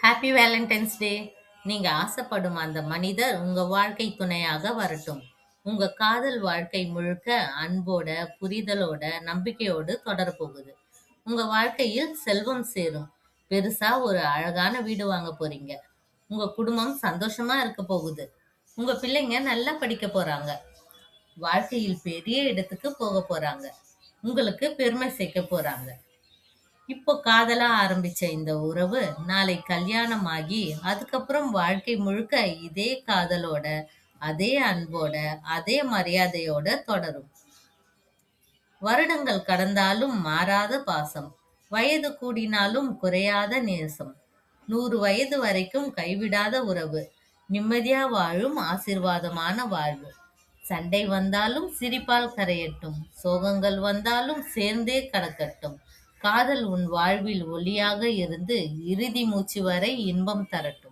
Happy Valentine's டே. நீங்க ஆசைப்படும் அந்த மனிதர் உங்க வாழ்க்கை துணையாக வரட்டும். உங்க காதல் வாழ்க்கை முழுக்க அன்போட, புரிதலோட, நம்பிக்கையோடு தொடரப்போகுது. உங்க வாழ்க்கையில் செல்வம் சேரும். பெருசா ஒரு அழகான வீடு வாங்க போறீங்க. உங்க குடும்பம் சந்தோஷமா இருக்க போகுது. உங்க பிள்ளைங்க நல்லா படிக்க போறாங்க. வாழ்க்கையில் பெரிய இடத்துக்கு போக போறாங்க. உங்களுக்கு பெருமை சேர்க்க போறாங்க. இப்போ காதலா ஆரம்பிச்ச இந்த உறவு நாளை கல்யாணமாகி அதுக்கப்புறம் வாழ்க்கை முழுக்க இதே காதலோட, அதே அன்போட, அதே மரியாதையோட தொடரும். வருடங்கள் கடந்தாலும் மாறாத பாசம், வயது கூடினாலும் குறையாத நேசம், 100 வயது வரைக்கும் கைவிடாத உறவு, நிம்மதியா வாழும் ஆசீர்வாதமான வாழ்வு. சண்டை வந்தாலும் சிரிப்பால் கரையட்டும், சோகங்கள் வந்தாலும் சேர்ந்தே கடக்கட்டும். காதல் உன் வாழ்வில் ஒளியாக இருந்து இறுதி மூச்சு வரை இன்பம் தரட்டும்.